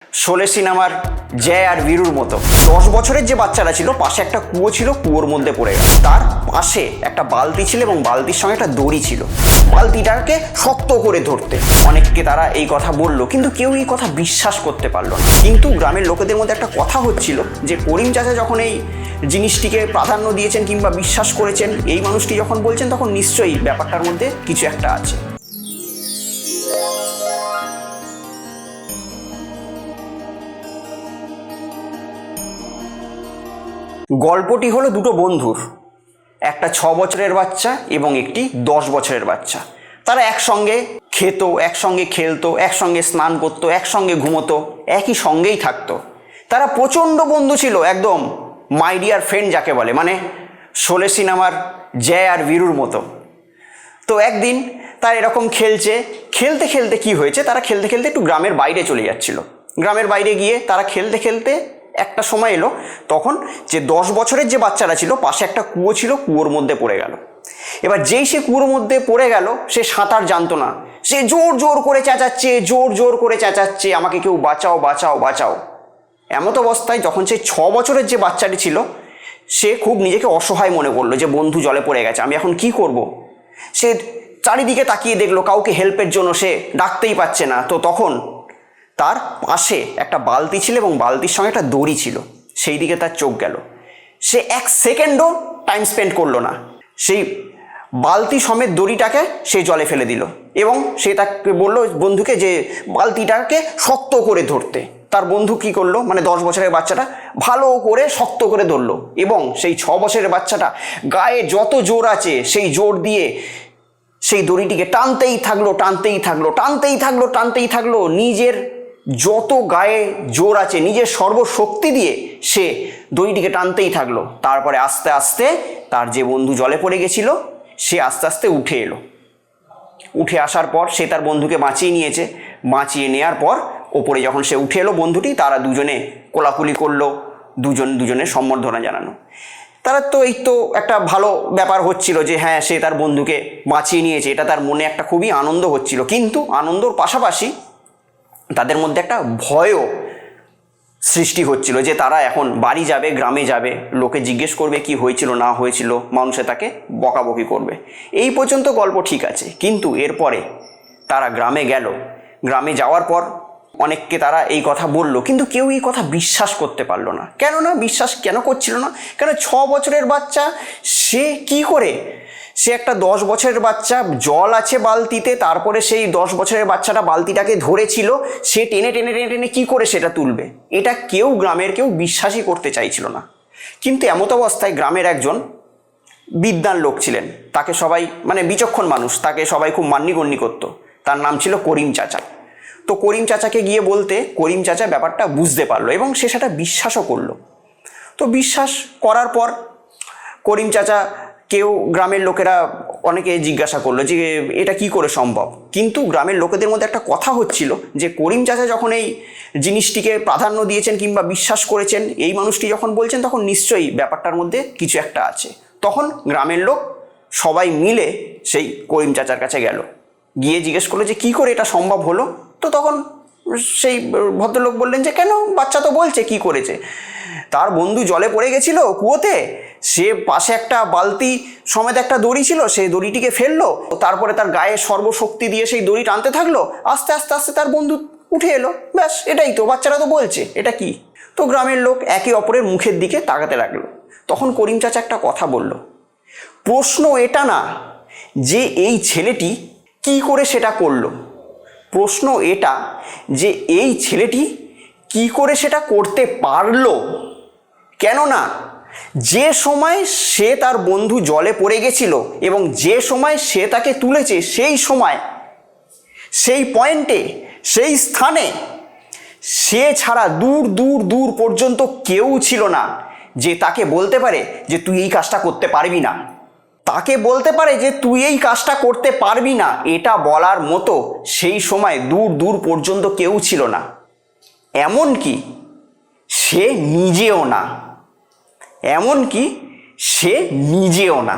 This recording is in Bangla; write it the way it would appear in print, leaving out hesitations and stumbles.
শোলে সিনেমার জয় আর বীরুর মতো 10 বছরের যে বাচ্চাটা ছিল, পাশে একটা কুয়ো ছিল, কুয়োর মধ্যে পড়ে গেল। তার পাশে একটা বালতি ছিল এবং বালতির সঙ্গে একটা দড়ি ছিল। বালতিটাকে শক্ত করে ধরতে অনেককে তারা এই কথা বলল, কিন্তু কেউ এই কথা বিশ্বাস করতে পারলো না। কিন্তু গ্রামের লোকেদের মধ্যে একটা কথা হচ্ছিল যে করিম চাচা যখন এই জিনিসটিকে প্রাধান্য দিয়েছেন কিংবা বিশ্বাস করেছেন, এই মানুষটি যখন বলছেন, তখন নিশ্চয়ই ব্যাপারটার মধ্যে কিছু একটা আছে। গল্পটি হলো দুটো বন্ধুর, একটা 6 বছরের বাচ্চা এবং একটি 10 বছরের বাচ্চা। তারা একসঙ্গে খেত, একসঙ্গে খেলতো, একসঙ্গে স্নান করতো, একসঙ্গে ঘুমোতো, একই সঙ্গেই থাকতো। তারা প্রচণ্ড বন্ধু ছিল, একদম মাই ডিয়ার ফ্রেন্ড যাকে বলে, মানে শোলে সিনেমার জয় আর বীরুর মতো। তো একদিন তারা এরকম খেলতে খেলতে কি হয়েছে, তারা খেলতে খেলতে একটু গ্রামের বাইরে চলে যাচ্ছিল। গ্রামের বাইরে গিয়ে তারা খেলতে খেলতে একটা সময় এলো, তখন যে 10 বছরের যে বাচ্চাটা ছিল, পাশে একটা কুয়ো ছিল, কুয়োর মধ্যে পড়ে গেল। এবার যেই সে কুয়োর মধ্যে পড়ে গেল, সে সাঁতার জানতো না, সে জোর জোর করে চেঁচাচ্ছে, জোর জোর করে চেঁচাচ্ছে, আমাকে কেউ বাঁচাও বাঁচাও বাঁচাও। এমত অবস্থায় যখন সে 6 বছরের যে বাচ্চাটি ছিল, সে খুব নিজেকে অসহায় মনে করলো যে বন্ধু জলে পড়ে গেছে, আমি এখন কি করব। সে চারিদিকে তাকিয়ে দেখলো, কাউকে হেল্পের জন্য সে ডাকতেই পাচ্ছে না। তো তখন তার পাশে একটা বালতি ছিল এবং বালতির সঙ্গে একটা দড়ি ছিল, সেই দিকে তার চোখ গেল। সে 1 সেকেন্ডও টাইম স্পেন্ড করলো না, সেই বালতি সমেত দড়িটাকে সে জলে ফেলে দিল এবং সে তাকে বললো বন্ধুকে যে বালতিটাকে শক্ত করে ধরতে। তার বন্ধু কি করলো, মানে 10 বছরের বাচ্চাটা ভালো করে শক্ত করে ধরলো এবং সেই 6 বছরের বাচ্চাটা গায়ে যত জোর আছে সেই জোর দিয়ে সেই দড়িটিকে টানতেই থাকলো, টানতেই থাকলো, টানতেই থাকলো, টানতেই থাকলো। নিজের যত গায়ে জোর আছে, নিজের সর্বশক্তি দিয়ে সে দড়িটিকে টানতেই থাকলো। তারপরে আস্তে আস্তে তার যে বন্ধু জলে পড়ে গেছিল, সে আস্তে আস্তে উঠে এলো। উঠে আসার পর সে তার বন্ধুকে বাঁচিয়ে নিয়েছে। বাঁচিয়ে নেওয়ার পর ওপরে যখন সে উঠে এলো বন্ধুটি, তারা দুজনে কোলাকুলি করলো, দুজনের সম্বর্ধনা জানানো। তারা তো এই তো একটা ভালো ব্যাপার হচ্ছিল যে হ্যাঁ, সে তার বন্ধুকে বাঁচিয়ে নিয়েছে, এটা তার মনে একটা খুবই আনন্দ হচ্ছিল। কিন্তু আনন্দর পাশাপাশি তাদের মধ্যে একটা ভয়ও সৃষ্টি হচ্ছিল যে তারা এখন বাড়ি যাবে, গ্রামে যাবে, লোকে জিজ্ঞেস করবে কি হয়েছিল না হয়েছিল, মানুষে তাকে বকাবকি করবে। এই পর্যন্ত গল্প ঠিক আছে, কিন্তু এরপরে তারা গ্রামে গেল। গ্রামে যাওয়ার পর অনেককে তারা এই কথা বলল, কিন্তু কেউ এই কথা বিশ্বাস করতে পারলো না। বিশ্বাস কেন করছিল না? কেন 6 বছরের বাচ্চা সে কি করে, সে একটা 10 বছরের বাচ্চা, জল আছে বালতিতে, তারপরে সেই 10 বছরের বাচ্চাটা বালতিটাকে ধরেছিল, সে টেনে টেনে টেনে টেনে কী করে সেটা তুলবে, এটা গ্রামের কেউ বিশ্বাসই করতে চাইছিল না। কিন্তু এমত অবস্থায় গ্রামের একজন বিদ্বান লোক ছিলেন, তাকে সবাই, মানে বিচক্ষণ মানুষ, তাকে সবাই খুব মান্যগণ্য করতো। তার নাম ছিল করিম চাচা। তো করিম চাচাকে গিয়ে বলতে করিম চাচা ব্যাপারটা বুঝতে পারলো এবং সে সেটা বিশ্বাসও করলো। তো বিশ্বাস করার পর করিম চাচা গ্রামের লোকেরা অনেকে জিজ্ঞাসা করলো যে এটা কি করে সম্ভব। কিন্তু গ্রামের লোকেদের মধ্যে একটা কথা হচ্ছিল যে করিম চাচা যখন এই জিনিসটিকে প্রাধান্য দিয়েছেন কিংবা বিশ্বাস করেছেন, এই মানুষটি যখন বলছেন, তখন নিশ্চয়ই ব্যাপারটার মধ্যে কিছু একটা আছে। তখন গ্রামের লোক সবাই মিলে সেই করিম চাচার কাছে গেল, গিয়ে জিজ্ঞেস করলো যে কি করে এটা সম্ভব হলো। তো তখন সেই ভদ্রলোক বললেন যে কেন, বাচ্চা তো বলছে কি করেছে, তার বন্ধু জলে পড়ে গেছিল কুয়োতে, সে পাশে একটা বালতি সমেত একটা দড়ি ছিল, সেই দড়িটিকে ফেললো, তারপরে তার গায়ে সর্বশক্তি দিয়ে সেই দড়ি টানতে থাকলো, আস্তে আস্তে আস্তে তার বন্ধু উঠে এলো, ব্যাস এটাই তো, বাচ্চারা তো বলছে, এটা কি। তো গ্রামের লোক একে অপরের মুখের দিকে তাকাতে লাগলো। তখন করিম চাচা একটা কথা বলল, প্রশ্ন এটা না যে এই ছেলেটি কি করে সেটা করলো, প্রশ্ন এটা যে এই ছেলেটি কি করে সেটা করতে পারলো। কেননা যে সময় সে তার বন্ধু জলে পড়ে গেছিল এবং যে সময় সে তাকে তুলেছে, সেই সময়, সেই পয়েন্টে, সেই স্থানে সে ছাড়া দূর দূর দূর পর্যন্ত কেউ ছিল না যে তাকে বলতে পারে যে তুই এই কাজটা করতে পারবি না, তাকে বলতে পারে যে তুই এই কাজটা করতে পারবি না, এটা বলার মতো সেই সময় দূর দূর পর্যন্ত কেউ ছিল না। এমনকি সে নিজেও না,